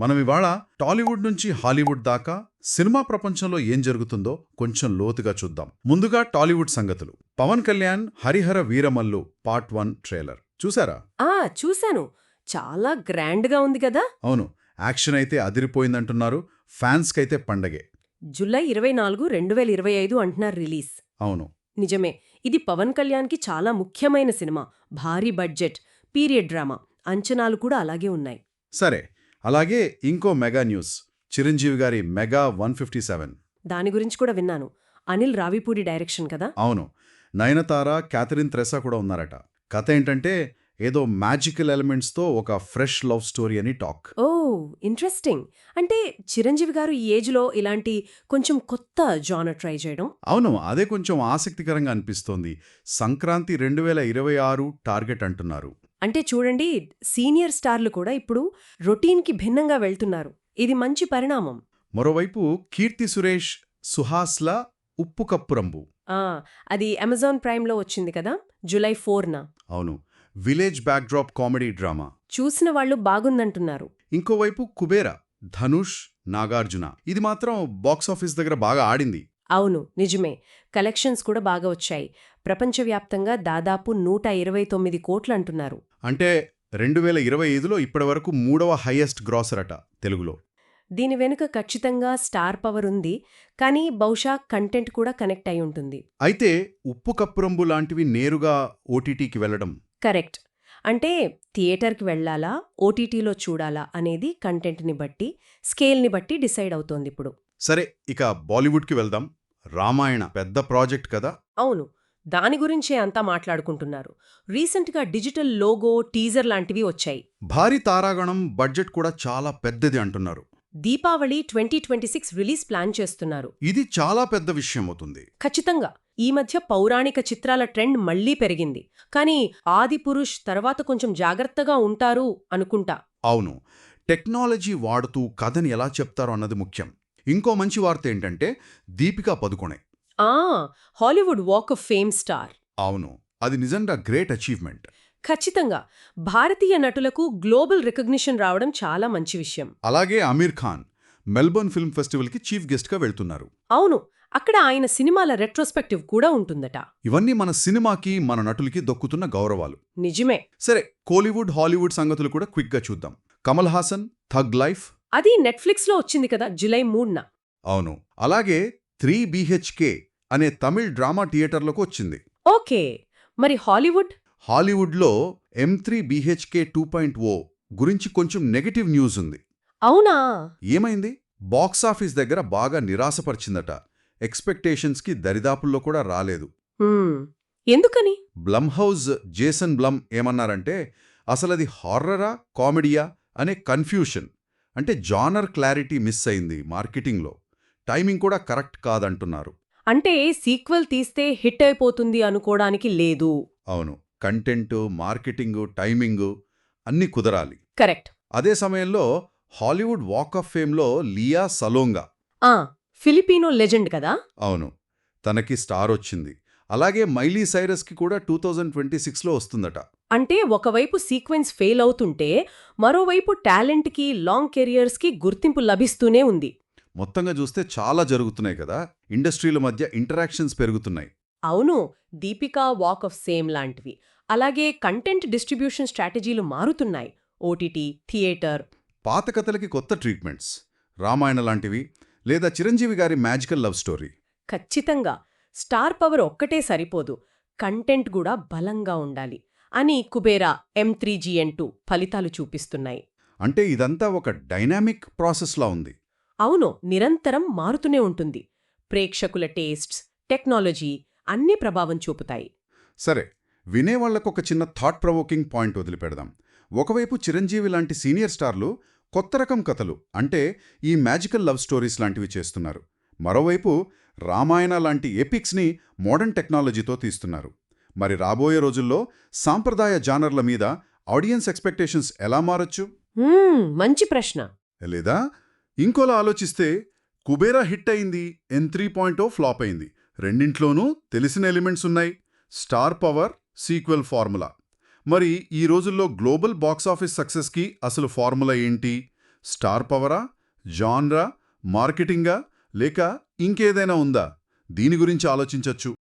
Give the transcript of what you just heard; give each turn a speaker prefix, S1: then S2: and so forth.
S1: మనం ఇవాళ టాలీవుడ్ నుంచి హాలీవుడ్ దాకా సినిమా ప్రపంచంలో ఏం జరుగుతుందో కొంచెం లోతుగా చూద్దాం. ముందుగా టాలీవుడ్ సంగతులు. పవన్ కళ్యాణ్ హరిహర వీరమల్లు పార్ట్ 1 ట్రైలర్ చూసారా?
S2: చూశాను. చాలా గ్రాండ్గా ఉంది కదా.
S1: అవును, యాక్షన్ అయితే అదిరిపోయిందంటున్నారు. ఫ్యాన్స్కైతే పండగే.
S2: జూలై 24, 2025 అంటున్నారు రిలీజ్.
S1: అవును.
S2: నిజమే. ఇది పవన్ కళ్యాణ్కి చాలా ముఖ్యమైన సినిమా. భారీ బడ్జెట్, పీరియడ్ డ్రామా. అంచనాలు కూడా అలాగే ఉన్నాయి.
S1: సరే, అలాగే ఇంకో మెగా న్యూస్. చిరంజీవి గారి మెగా 157.
S2: దాని గురించి కూడా విన్నాను. అనిల్ రావిపూడి డైరెక్షన్ కదా.
S1: అవును, నయనతార, క్యాథరిన్ థ్రెసా కూడా ఉన్నారట. కథ ఏంటంటే ఏదో మ్యాజికల్ ఎలిమెంట్స్తో ఒక ఫ్రెష్ లవ్ స్టోరీ అని టాక్.
S2: ఓ, ఇంట్రెస్టింగ్. అంటే చిరంజీవి గారు ఈ ఏజ్లో ఇలాంటి కొంచెం కొత్త జానర్ ట్రై చేయడం.
S1: అవును, అదే కొంచెం ఆసక్తికరంగా అనిపిస్తోంది. సంక్రాంతి 2026 టార్గెట్ అంటున్నారు.
S2: అంటే చూడండి, సీనియర్ స్టార్లు కూడా ఇప్పుడు రొటీన్కి భిన్నంగా వెళ్తున్నారు. ఇది మంచి పరిణామం.
S1: మరోవైపు కీర్తి సురేష్ సుహాస్ల ఉప్పు కప్పు రంబు.
S2: అది అమెజాన్ ప్రైమ్లో వచ్చింది కదా, జూలై 4న.
S1: అవును, విలేజ్ బ్యాక్డ్రాప్ కామెడీ డ్రామా.
S2: చూసిన వాళ్ళు బాగుందంటున్నారు.
S1: ఇంకోవైపు కుబేరా, ధనుష్, నాగార్జున. ఇది మాత్రం బాక్సాఫీస్ దగ్గర బాగా ఆడింది.
S2: అవును, నిజమే. కలెక్షన్స్ కూడా బాగా వచ్చాయి. ప్రపంచవ్యాప్తంగా దాదాపు 129 కోట్లు అంటున్నారు.
S1: అంటే 2025లో ఇప్పటివరకు 3వ హైయెస్ట్ గ్రాసర్ అట తెలుగులో.
S2: దీని వెనుక ఖచ్చితంగా స్టార్ పవర్ ఉంది, కానీ బహుశా కంటెంట్ కూడా కనెక్ట్ అయి ఉంటుంది.
S1: అయితే ఉప్పు కప్పురంబు లాంటివి నేరుగా ఓటీటీకి వెళ్లడం.
S2: కరెక్ట్. అంటే థియేటర్కి వెళ్లాలా, ఓటీటీలో చూడాలా అనేది కంటెంట్ని బట్టి, స్కేల్ని బట్టి డిసైడ్ అవుతోంది ఇప్పుడు.
S1: సరే, ఇక బాలీవుడ్కి వెళ్దాం. రామాయణ పెద్ద ప్రాజెక్ట్ కదా.
S2: అవును, దాని గురించే అంతా మాట్లాడుకుంటున్నారు. రీసెంట్గా డిజిటల్ లోగో, టీజర్ లాంటివి వచ్చాయి.
S1: భారీ తారాగణం, బడ్జెట్ కూడా చాలా పెద్దది అంటున్నారు.
S2: దీపావళి 2026 రిలీజ్ ప్లాన్ చేస్తున్నారు.
S1: ఇది చాలా పెద్ద విషయం అవుతుంది.
S2: ఖచ్చితంగా. ఈ మధ్య పౌరాణిక చిత్రాల ట్రెండ్ మళ్లీ పెరిగింది. కానీ ఆదిపురుష్ తర్వాత కొంచెం జాగ్రత్తగా ఉంటారు అనుకుంటా.
S1: అవును, టెక్నాలజీ వాడుతూ కథని ఎలా చెప్తారో అన్నది ముఖ్యం. ఇంకో మంచి వార్త ఏంటంటే Deepika Padukone.
S2: Hollywood walk of fame star.
S1: అవును, అది నిజంగా గ్రేట్ అచీవ్మెంట్.
S2: ఖచ్చితంగా. భారతీయ నటులకు గ్లోబల్ రికగ్నిషన్ రావడం చాలా మంచి విషయం.
S1: అలాగే అమీర్ ఖాన్ మెల్బోర్న్ ఫిల్మ్ ఫెస్టివల్కి చీఫ్ గెస్ట్గా వెళ్తున్నారు.
S2: అవును, అక్కడ ఆయన సినిమాల రెట్రోస్పెక్టివ్ కూడా ఉంటుందట.
S1: ఇవన్నీ మన సినిమాకి, మన నటులకి దొక్కుతున్న గౌరవాలు.
S2: నిజమే.
S1: సరే, కోలీవుడ్, హాలీవుడ్ సంగతులు కూడా క్విక్గా చూద్దాం. Kamal Haasan tug life.
S2: అది నెట్ఫ్లిక్స్లో వచ్చింది కదా, జూలై 3న.
S1: అవును, అలాగే 3 BHK అనే తమిళ్ డ్రామా థియేటర్లకు వచ్చింది.
S2: ఓకే, మరి
S1: హాలీవుడ్లో M3 BHK 2.0 గురించి కొంచెం నెగటివ్ న్యూస్ ఉంది.
S2: అవునా?
S1: ఏమైంది? బాక్సాఫీస్ దగ్గర బాగా నిరాశపరిచిందట. ఎక్స్పెక్టేషన్స్కి దరిదాపుల్లో కూడా రాలేదు.
S2: ఎందుకని?
S1: బ్లమ్ హౌస్ జేసన్ బ్లమ్ ఏమన్నారంటే అసలది హారరా, కామెడీయా అనే కన్ఫ్యూషన్. అంటే జానర్ క్లారిటీ మిస్ అయింది మార్కెటింగ్లో. టైమింగ్ కూడా కరెక్ట్ కాదంటున్నారు.
S2: అంటే సీక్వెల్ తీస్తే హిట్ అయిపోతుంది అనుకోవడానికి లేదు.
S1: అవును, కంటెంట్, మార్కెటింగు, టైమింగు అన్నీ కుదరాలి.
S2: కరెక్ట్.
S1: అదే సమయంలో హాలీవుడ్ వాక్ ఆఫ్ ఫేమ్లో లియా సలోంగా.
S2: ఫిలిపినో లెజెండ్ కదా.
S1: అవును, తనకి స్టార్ వచ్చింది. అలాగే మైలీ సైరస్కి కూడా 2026లో వస్తుందట.
S2: అంటే ఒకవైపు సీక్వెన్స్ ఫెయిల్ అవుతుంటే మరోవైపు టాలెంట్కి, లాంగ్ కెరియర్స్కి గుర్తింపు లభిస్తూనే ఉంది.
S1: మొత్తంగా చూస్తే చాలా జరుగుతున్నాయి కదా. ఇండస్ట్రీల మధ్య ఇంటరాక్షన్స్ పెరుగుతున్నాయి.
S2: అవును, దీపికా వాక్ ఆఫ్ ఫేమ్ లాంటివి. అలాగే కంటెంట్ డిస్ట్రిబ్యూషన్ స్ట్రాటజీలు మారుతున్నాయి. OTT, theatre.
S1: పాత కథలకి కొత్త ట్రీట్మెంట్స్, రామాయణ లాంటివి, లేదా చిరంజీవి గారి మ్యాజికల్ లవ్ స్టోరీ.
S2: ఖచ్చితంగా. స్టార్ పవర్ ఒక్కటే సరిపోదు, కంటెంట్ కూడా బలంగా ఉండాలి అని కుబేరా, M3GN2 ఫలితాలు చూపిస్తున్నాయి.
S1: అంటే ఇదంతా ఒక డైనామిక్ ప్రాసెస్లా ఉంది.
S2: అవును, నిరంతరం మారుతూనే ఉంటుంది. ప్రేక్షకుల టేస్ట్స్, టెక్నాలజీ అన్నీ ప్రభావం చూపుతాయి.
S1: సరే, వినేవాళ్లకొక చిన్న థాట్ ప్రొవోకింగ్ పాయింట్ వదిలిపెడదాం. ఒకవైపు చిరంజీవి లాంటి సీనియర్ స్టార్లు కొత్త రకం కథలు, అంటే ఈ మ్యాజికల్ లవ్ స్టోరీస్ లాంటివి చేస్తున్నారు. మరోవైపు రామాయణ లాంటి ఎపిక్స్ని మోడర్న్ టెక్నాలజీతో తీస్తున్నారు. మరి రాబోయే రోజుల్లో సాంప్రదాయ జానర్ల మీద ఆడియన్స్ ఎక్స్పెక్టేషన్స్ ఎలా మారొచ్చు?
S2: మంచి ప్రశ్న.
S1: లేదా ఇంకోలా ఆలోచిస్తే, కుబేరా హిట్ అయింది, N3.0 ఫ్లాప్ అయింది. రెండింట్లోనూ తెలిసిన ఎలిమెంట్స్ ఉన్నాయి. Star power, sequel formula. మరి ఈ రోజుల్లో గ్లోబల్ బాక్సాఫీస్ సక్సెస్కి అసలు ఫార్ములా ఏంటి? స్టార్ పవరా, జాన్రా, మార్కెటింగా లేక ఇంకేదైనా ఉందా? దీని గురించి ఆలోచించొచ్చు.